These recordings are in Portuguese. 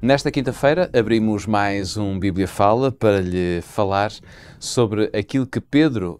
Nesta quinta-feira abrimos mais um Bíblia Fala para lhe falar sobre aquilo que Pedro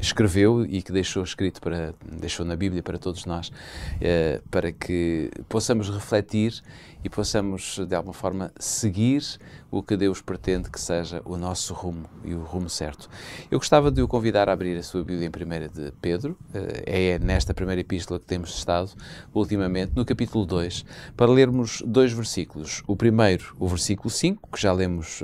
escreveu e que deixou na Bíblia para todos nós, para que possamos refletir e possamos, de alguma forma, seguir o que Deus pretende que seja o nosso rumo e o rumo certo. Eu gostava de o convidar a abrir a sua Bíblia em 1 de Pedro, é nesta primeira epístola que temos estado ultimamente, no capítulo 2, para lermos dois versículos. O primeiro, o versículo 5, que já lemos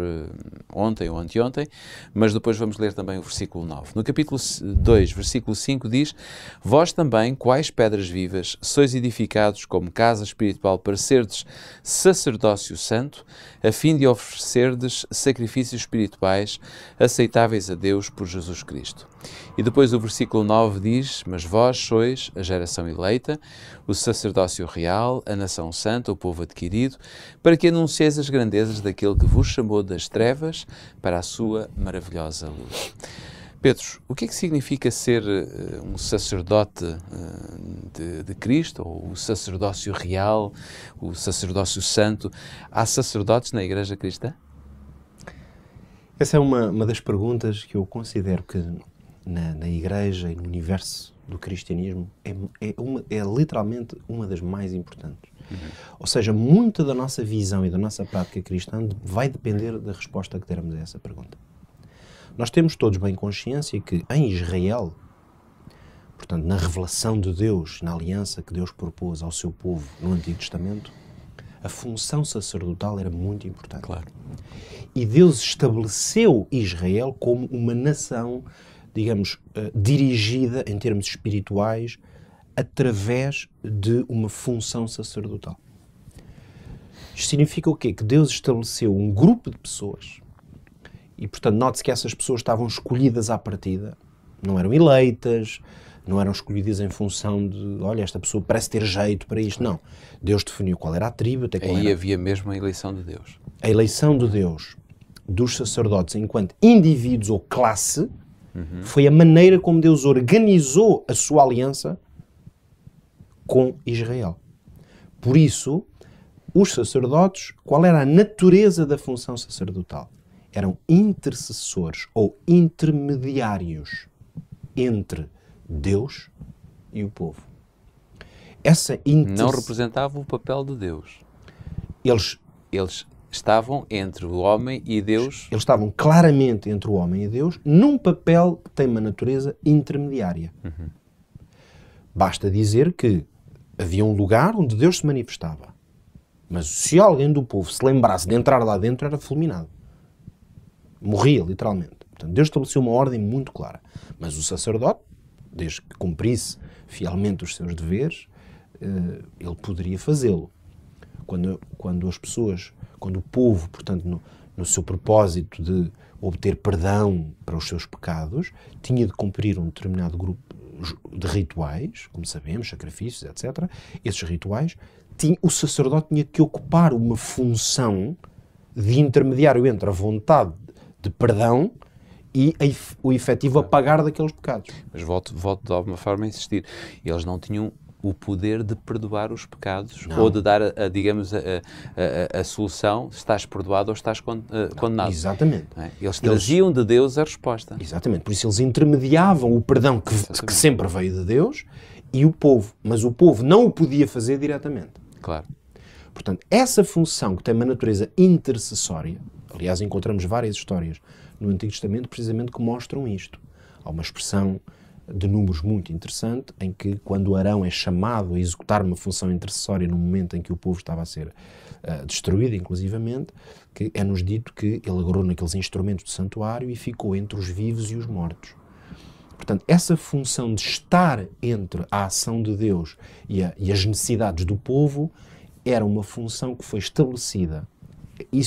ontem ou anteontem, mas depois vamos ler também o versículo 9. No capítulo 2, versículo 5 diz: Vós também, quais pedras vivas, sois edificados como casa espiritual para serdes sacerdócio santo, a fim de oferecerdes sacrifícios espirituais aceitáveis a Deus por Jesus Cristo. E depois o versículo 9 diz: Mas vós sois a geração eleita, o sacerdócio real, a nação santa, o povo adquirido, para que anuncieis as grandezas daquele que vos chamou das trevas para a sua maravilhosa luz. Pedro, o que é que significa ser um sacerdote de Cristo, ou o sacerdócio real, o sacerdócio santo? Há sacerdotes na Igreja Cristã? Essa é uma das perguntas que eu considero que na Igreja e no universo do cristianismo é literalmente uma das mais importantes. Ou seja, muita da nossa visão e da nossa prática cristã vai depender da resposta que dermos a essa pergunta. Nós temos todos bem consciência que em Israel, portanto, na revelação de Deus, na aliança que Deus propôs ao seu povo no Antigo Testamento, a função sacerdotal era muito importante. Claro. E Deus estabeleceu Israel como uma nação, digamos, dirigida em termos espirituais através de uma função sacerdotal. Isto significa o quê? Que Deus estabeleceu um grupo de pessoas e, portanto, note-se que essas pessoas estavam escolhidas à partida, não eram eleitas, não eram escolhidas em função de, olha, esta pessoa parece ter jeito para isto. Não. Deus definiu qual era a tribo, até qual Aí era... havia mesmo a eleição de Deus. A eleição de Deus dos sacerdotes enquanto indivíduos ou classe foi a maneira como Deus organizou a sua aliança com Israel. Por isso, os sacerdotes, qual era a natureza da função sacerdotal? Eram intercessores ou intermediários entre Deus e o povo. Não representavam o papel de Deus. Eles estavam entre o homem e Deus. Eles estavam claramente entre o homem e Deus num papel que tem uma natureza intermediária. Basta dizer que havia um lugar onde Deus se manifestava. Mas se alguém do povo se lembrasse de entrar lá dentro, era fulminado. Morria, literalmente. Portanto, Deus estabeleceu uma ordem muito clara. Mas o sacerdote, desde que cumprisse fielmente os seus deveres, ele poderia fazê-lo. Quando o povo, portanto, no seu propósito de obter perdão para os seus pecados, tinha de cumprir um determinado grupo de rituais, como sabemos, sacrifícios, etc. Esses rituais, o sacerdote tinha que ocupar uma função de intermediário entre a vontade de perdão e o efetivo apagar daqueles pecados. Mas volto de alguma forma a insistir. Eles não tinham o poder de perdoar os pecados, não, ou de dar, digamos, a solução, se estás perdoado ou estás condenado. Exatamente. É? Eles traziam de Deus a resposta. Exatamente. Por isso eles intermediavam o perdão que sempre veio de Deus e o povo. Mas o povo não o podia fazer diretamente. Claro. Portanto, essa função que tem uma natureza intercessória, aliás, encontramos várias histórias no Antigo Testamento precisamente que mostram isto. Há uma expressão de Números muito interessante, em que quando Arão é chamado a executar uma função intercessória no momento em que o povo estava a ser destruído, inclusivamente, que é-nos dito que ele agarrou naqueles instrumentos do santuário e ficou entre os vivos e os mortos. Portanto, essa função de estar entre a ação de Deus e as necessidades do povo era uma função que foi estabelecida.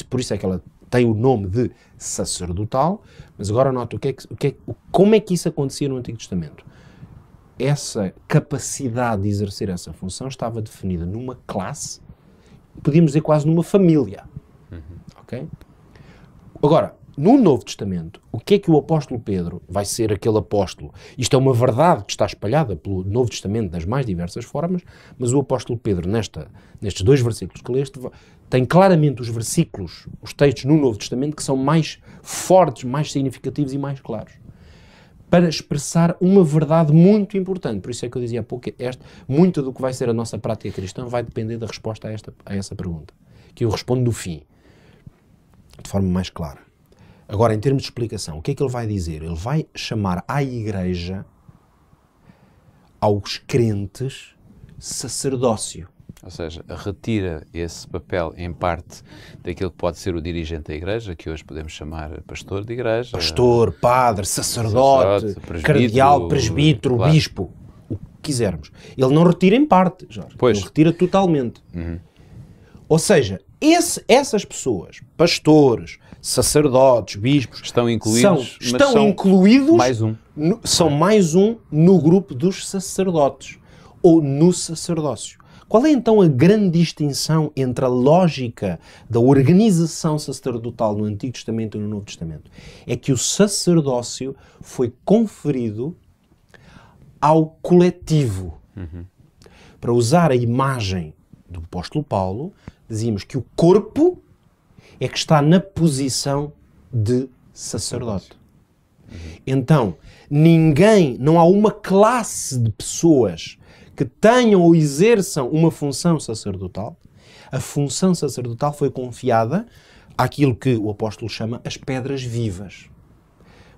Por isso é que ela tem o nome de sacerdotal, mas agora nota como é que isso acontecia no Antigo Testamento. Essa capacidade de exercer essa função estava definida numa classe, podíamos dizer quase numa família. Ok? Agora, no Novo Testamento, o que é que o apóstolo Pedro vai ser aquele apóstolo? Isto é uma verdade que está espalhada pelo Novo Testamento das mais diversas formas, mas o apóstolo Pedro, nestes 2 versículos que leste, tem claramente os versículos, os textos no Novo Testamento que são mais fortes, mais significativos e mais claros, para expressar uma verdade muito importante. Por isso é que eu dizia há pouco, muito do que vai ser a nossa prática cristã vai depender da resposta a essa pergunta, que eu respondo no fim, de forma mais clara. Agora, em termos de explicação, o que é que ele vai dizer? Ele vai chamar à Igreja, aos crentes, sacerdócio. Ou seja, retira esse papel, em parte, daquilo que pode ser o dirigente da Igreja, que hoje podemos chamar pastor de Igreja. Pastor, padre, sacerdote, cardeal, presbítero, claro, bispo, o que quisermos. Ele não retira em parte, Jorge. Pois. Ele retira totalmente. Ou seja, essas pessoas, pastores, sacerdotes, bispos, estão incluídos, estão incluídos mais um. São mais um no grupo dos sacerdotes, ou no sacerdócio. Qual é então a grande distinção entre a lógica da organização sacerdotal no Antigo Testamento e no Novo Testamento? É que o sacerdócio foi conferido ao coletivo. Para usar a imagem do apóstolo Paulo, dizíamos que o corpo é que está na posição de sacerdote. Então, não há uma classe de pessoas que tenham ou exerçam uma função sacerdotal. A função sacerdotal foi confiada àquilo que o apóstolo chama as pedras vivas.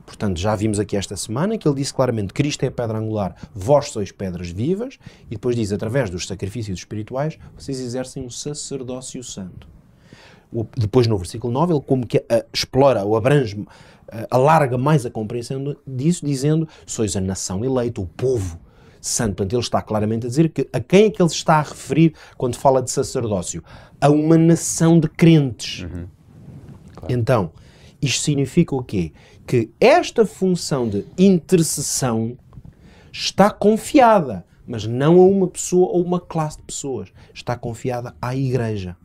Portanto, já vimos aqui esta semana que ele disse claramente: Cristo é a pedra angular, vós sois pedras vivas, e depois diz, através dos sacrifícios espirituais, vocês exercem um sacerdócio santo. Depois, no versículo 9, ele como que explora ou abrange, alarga mais a compreensão disso, dizendo: sois a nação eleita, o povo santo. Portanto, ele está claramente a dizer que a quem é que ele está a referir quando fala de sacerdócio? A uma nação de crentes. Claro. Então, isto significa o quê? Que esta função de intercessão está confiada, mas não a uma pessoa ou uma classe de pessoas. Está confiada à Igreja.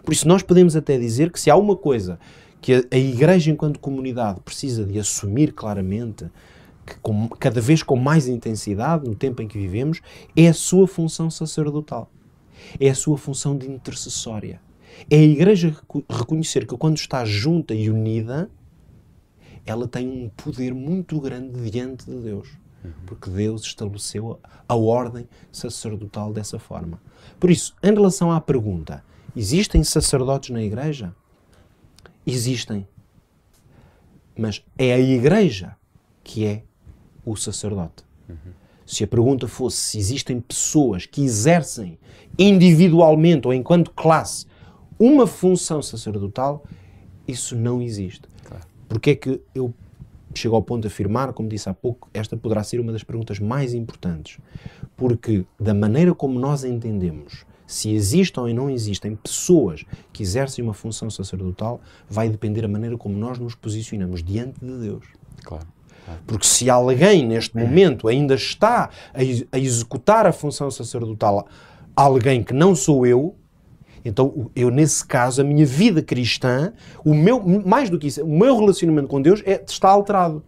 Por isso, nós podemos até dizer que se há uma coisa que a Igreja, enquanto comunidade, precisa de assumir claramente, que cada vez com mais intensidade, no tempo em que vivemos, é a sua função sacerdotal. É a sua função de intercessória. É a Igreja reconhecer que quando está junta e unida, ela tem um poder muito grande diante de Deus. Porque Deus estabeleceu a ordem sacerdotal dessa forma. Por isso, em relação à pergunta, existem sacerdotes na Igreja? Existem. Mas é a Igreja que é o sacerdote. Se a pergunta fosse se existem pessoas que exercem individualmente ou enquanto classe uma função sacerdotal, isso não existe. Claro. Porque é que eu chego ao ponto de afirmar, como disse há pouco, esta poderá ser uma das perguntas mais importantes. Porque da maneira como nós entendemos se existem ou não existem pessoas que exercem uma função sacerdotal, vai depender da maneira como nós nos posicionamos diante de Deus. Claro. Porque se alguém neste momento ainda está a executar a função sacerdotal, alguém que não sou eu, então eu nesse caso, a minha vida cristã, mais do que isso, o meu relacionamento com Deus está alterado.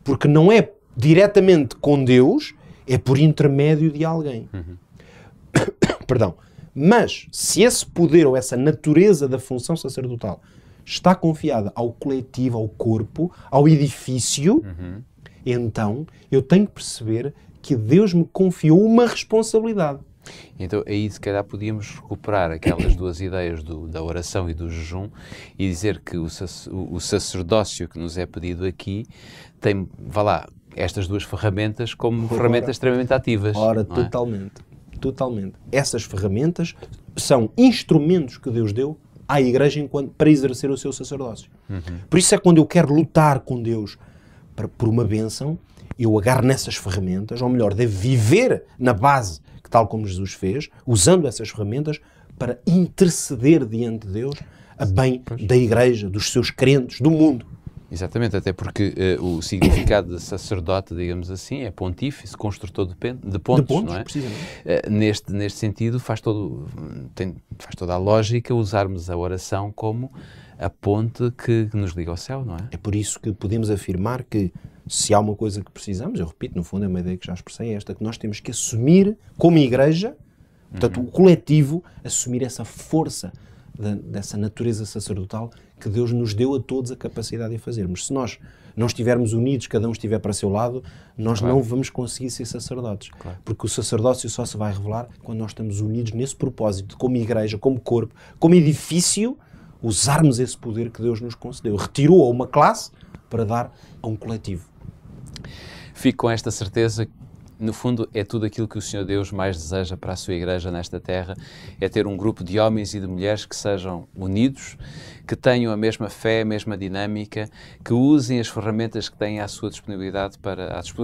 Porque não é diretamente com Deus, é por intermédio de alguém. Perdão. Mas se esse poder ou essa natureza da função sacerdotal está confiada ao coletivo, ao corpo, ao edifício, então eu tenho que perceber que Deus me confiou uma responsabilidade. Então aí se calhar podíamos recuperar aquelas duas ideias da oração e do jejum e dizer que o sacerdócio que nos é pedido aqui tem, vá lá, estas duas ferramentas como ferramentas extremamente ativas. Ora, totalmente. Totalmente. Essas ferramentas são instrumentos que Deus deu à Igreja para exercer o seu sacerdócio. Por isso é que quando eu quero lutar com Deus por uma bênção, eu agarro nessas ferramentas, ou melhor, devo viver na base, que tal como Jesus fez, usando essas ferramentas para interceder diante de Deus a bem da Igreja, dos seus crentes, do mundo. Exatamente, até porque o significado de sacerdote, digamos assim, é pontífice, construtor de pontos, não é? Neste sentido, faz toda a lógica usarmos a oração como a ponte que nos liga ao céu, não é? É por isso que podemos afirmar que se há uma coisa que precisamos, eu repito, no fundo é uma ideia que já expressei, é esta, que nós temos que assumir como igreja, portanto o coletivo, assumir essa força dessa natureza sacerdotal que Deus nos deu a todos a capacidade de fazermos. Se nós não estivermos unidos, cada um estiver para o seu lado, nós não vamos conseguir ser sacerdotes. Porque o sacerdócio só se vai revelar quando nós estamos unidos nesse propósito, como igreja, como corpo, como edifício, usarmos esse poder que Deus nos concedeu. Retirou a uma classe para dar a um coletivo. Fico com esta certeza. No fundo, é tudo aquilo que o Senhor Deus mais deseja para a sua igreja nesta terra, é ter um grupo de homens e de mulheres que sejam unidos, que tenham a mesma fé, a mesma dinâmica, que usem as ferramentas que têm à sua disponibilidade,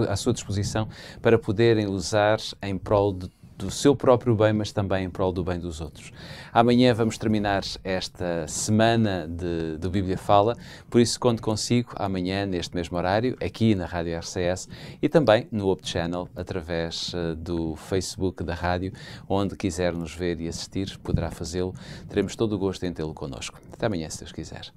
à sua disposição, para poderem usar em prol do seu próprio bem, mas também em prol do bem dos outros. Amanhã vamos terminar esta semana do Bíblia Fala, por isso conto consigo amanhã, neste mesmo horário, aqui na Rádio RCS e também no Up Channel, através do Facebook da rádio, onde quiser nos ver e assistir, poderá fazê-lo. Teremos todo o gosto em tê-lo connosco. Até amanhã, se Deus quiser.